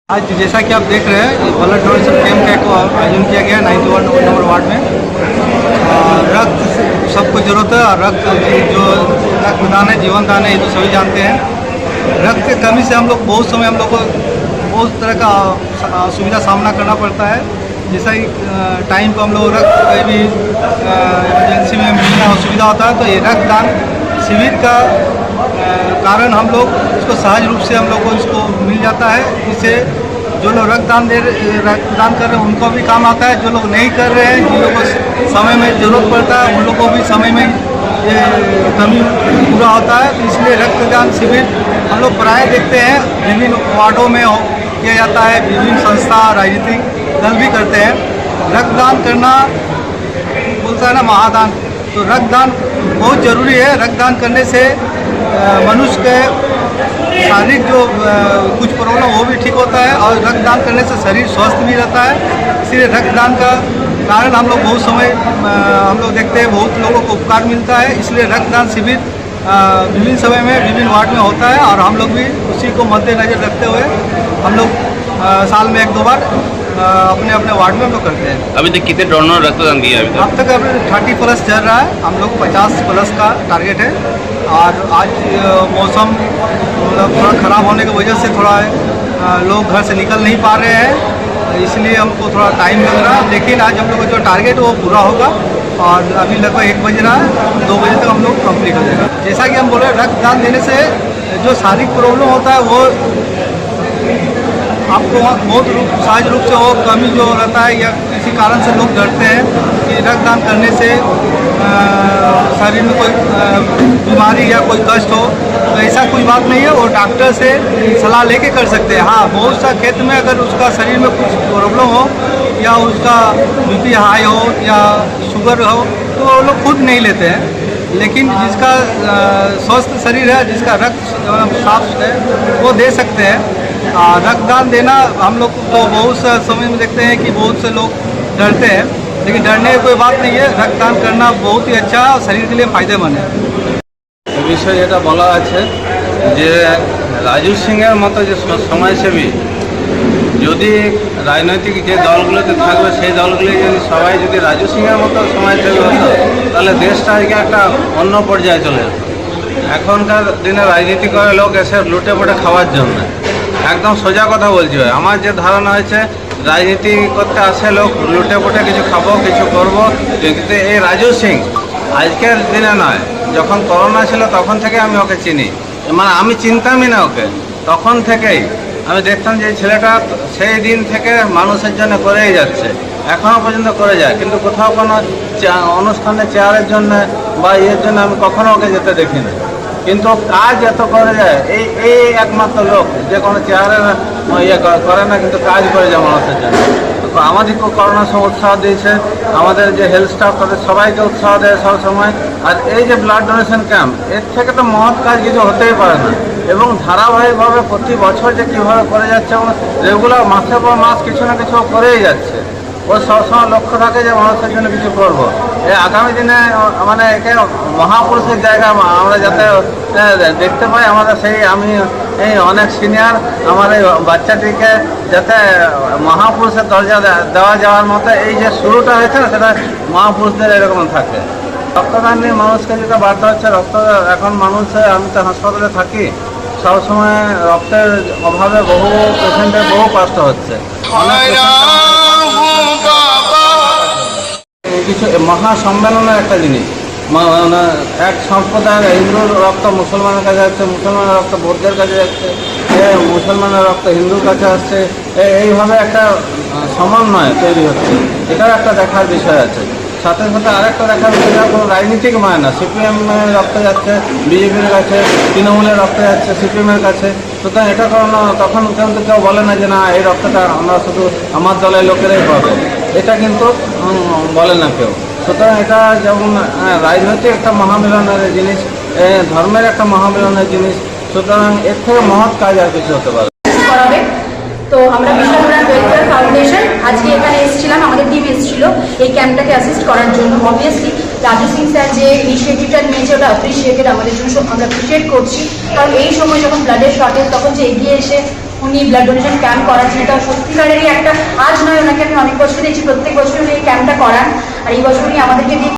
आज जैसा कि आप देख रहे हैं ब्लड डोनेशन कैंप का एक आयोजन किया गया 91 नंबर वार्ड में। रक्त सबको जरूरत है और रक्त जो रक्तदान है जीवन दान है, ये तो सभी जानते हैं। रक्त की कमी से हम लोग बहुत समय हम लोग को बहुत तरह का असुविधा सामना करना पड़ता है। जैसा कि टाइम पर हम लोग रक्त कहीं भी इमरजेंसी में मिलना असुविधा होता है, तो ये रक्तदान शिविर का कारण हम लोग इसको सहज रूप से हम लोग को इसको मिल जाता है। इससे जो लोग रक्तदान कर रहे हैं उनको भी काम आता है, जो लोग नहीं कर रहे हैं, जिन लोगों को समय में ज़रूरत पड़ता है उन लोग को भी समय में ये कमी पूरा होता है। तो इसलिए रक्तदान शिविर हम लोग प्राय देखते हैं विभिन्न वार्डों में किया जाता है। विभिन्न संस्था राजनीतिक दल भी करते हैं। रक्तदान करना बोलता है ना महादान, तो रक्तदान बहुत ज़रूरी है। रक्तदान करने से मनुष्य के शारीरिक जो कुछ प्रॉब्लम वो भी ठीक होता है और रक्तदान करने से शरीर स्वस्थ भी रहता है। इसलिए रक्तदान का कारण हम लोग बहुत समय हम लोग देखते हैं बहुत लोगों को उपकार मिलता है। इसलिए रक्तदान शिविर विभिन्न समय में विभिन्न वार्ड में होता है और हम लोग भी उसी को मद्देनजर रखते हुए हम लोग साल में 1-2 बार अपने अपने वार्ड में हम लोग करते हैं। अभी तक कितने डोनर रक्तदान किया अब तक 30+ चल रहा है। हम लोग 50+ का टारगेट है। और आज मौसम थोड़ा ख़राब होने की वजह से थोड़ा लोग घर से निकल नहीं पा रहे हैं, इसलिए हमको थोड़ा टाइम लग रहा है। लेकिन आज हम लोग का जो टारगेट है वो पूरा होगा और अभी लगभग 1 बज रहा है, 2 बजे तक हम लोग कंप्लीट हो जाएगा। जैसा कि हम बोले रक्तदान देने से जो शारीरिक प्रॉब्लम होता है वो आपको बहुत सहज रूप से वो कमी जो रहता है या किसी कारण से लोग डरते हैं कि रक्तदान करने से शरीर में कोई बीमारी या कोई कष्ट हो, तो ऐसा कोई बात नहीं है। वो डॉक्टर से सलाह लेके कर सकते हैं। हाँ, बहुत सा क्षेत्र में अगर उसका शरीर में कुछ प्रॉब्लम हो या उसका बीपी हाई हो या शुगर हो तो वो लोग खुद नहीं लेते हैं। लेकिन जिसका स्वस्थ शरीर है, जिसका रक्त साफ है, वो दे सकते हैं। रक्तदान देना हम लोग तो बहुत से समय में देखते हैं कि बहुत से लोग डरते हैं, लेकिन डरने की कोई बात नहीं है। रक्तदान करना बहुत ही अच्छा है और शरीर के लिए फायदेमंद है। বিষয় যেটা বলা আছে যে রাজু সিংয়ের মতো যে সমাজসেবী যদি রাজনৈতিক যে দলগুলোতে থাকবে সেই দলগুলি যদি সবাই যদি রাজু সিংয়ের মতো সমাজসেবী হতো তাহলে দেশটা আজকে একটা অন্য পর্যায়ে চলে যেত। এখনকার দিনে রাজনীতি করে লোক এসে লুটে পুটে খাওয়ার জন্য, একদম সোজা কথা বলছি ভাই। আমার যে ধারণা হয়েছে রাজনীতি করতে আসে লোক লুটে পুটে কিছু খাবো কিছু করবো, কিন্তু এই রাজু সিং আজকের দিনে নয়, যখন করোনা ছিল তখন থেকে আমি ওকে চিনি, মানে আমি চিনতামই না ওকে। তখন থেকেই আমি দেখতাম যে এই ছেলেটা সেই দিন থেকে মানুষের জন্য করেই যাচ্ছে, এখনও পর্যন্ত করে যায়। কিন্তু কোথাও কোনো অনুষ্ঠানে চেয়ারের জন্য বা ইয়ের জন্য আমি কখনো ওকে যেতে দেখিনি। কিন্তু কাজ এত করে যায়, এই একমাত্র লোক যে কোনো চেয়ারের ইয়ে করে না, কিন্তু কাজ করে যায় মানুষের জন্য। আমাদেরকে করোনার সময় উৎসাহ দিয়েছে, আমাদের যে হেলথ স্টাফ তাদের সবাইকে উৎসাহ দেয় সবসময়। আর এই যে ব্লাড ডোনেশন ক্যাম্প, এর থেকে তো মহৎ কাজ কিছু হতেই পারে না। এবং ধারাবাহিকভাবে প্রতি বছর যে কীভাবে করে যাচ্ছে এবং রেগুলার মাসের পর মাস কিছু না কিছু করেই যাচ্ছে। ও সবসময় লক্ষ্য থাকে যে মানুষের জন্য কিছু করবো। এই আগামী দিনে মানে একে মহাপুরুষের জায়গা আমরা যাতে দেখতে পাই, আমাদের সেই আমি এই অনেক সিনিয়র আমার এই বাচ্চাটিকে যাতে মহাপুরুষের দরজা দেওয়া যাওয়ার মতো এই যে শুরুটা হয়েছে না, সেটা মহাপুরুষদের এরকম থাকে। রক্তদান নিয়ে মানুষকে যেটা বার্তা হচ্ছে, এখন মানুষ, আমি তো হাসপাতালে থাকি, সবসময় রক্তের অভাবে বহু পেশেন্টের বহু কষ্ট হচ্ছে। কিছু মহাসম্মেলনের একটা জিনিস, মানে এক সম্প্রদায়ের হিন্দুর রক্ত মুসলমানের কাছে যাচ্ছে, মুসলমানের রক্ত বৌদ্ধের কাছে যাচ্ছে, মুসলমানের রক্ত হিন্দুর কাছে আসছে, এইভাবে একটা সমন্বয় তৈরি হচ্ছে। এটাও একটা দেখার বিষয় আছে। সাথে সাথে আরেকটা দেখার বিষয়, কোনো রাজনীতিক মানে না, সিপিএমের রক্ত যাচ্ছে বিজেপির কাছে, তৃণমূলের রক্ত যাচ্ছে সিপিএমের কাছে। সুতরাং এটা কোনো তখন কিন্তু কেউ বলে না যে না এই রক্তটা আমরা শুধু আমার দলের লোকেরাই পাবে, এটা কিন্তু বলে না কেউ। সুতরাং এটা যেমন রাজনৈতিক একটা মহামিলনের জিনিস, ধর্মের একটা মহামিলনের জিনিস, সুতরাং এর থেকে মহৎ কাজ আর কিছু হতে পারে। তো আমরা বিশ্বকর্মা ওয়েলফেয়ার ফাউন্ডেশন আজকে এখানে এসেছিলাম, আমাদের টিম এসেছিল এই ক্যাম্পটাকে অ্যাসিস্ট করার জন্য। অবভিয়াসলি রাজু সিং স্যার যে ইনিশিয়েটিভটা নিয়েছে ওটা অ্যাপ্রিসিয়েটেড, আমাদের জন্য আমরা অ্যাপ্রিসিয়েট করছি। কারণ এই সময় যখন ব্লাডের শর্টেজ, তখন যে এগিয়ে এসে উনি ব্লাড ডোনেশন ক্যাম্প করাচ্ছেন। এটা সত্যিকারেরই একটা, আজ নয়, ওনাকে আমি অনেক বছর দেখছি প্রত্যেক বছর উনি এই ক্যাম্পটা করান, আর এই বছর উনি আমাদেরকে দিয়ে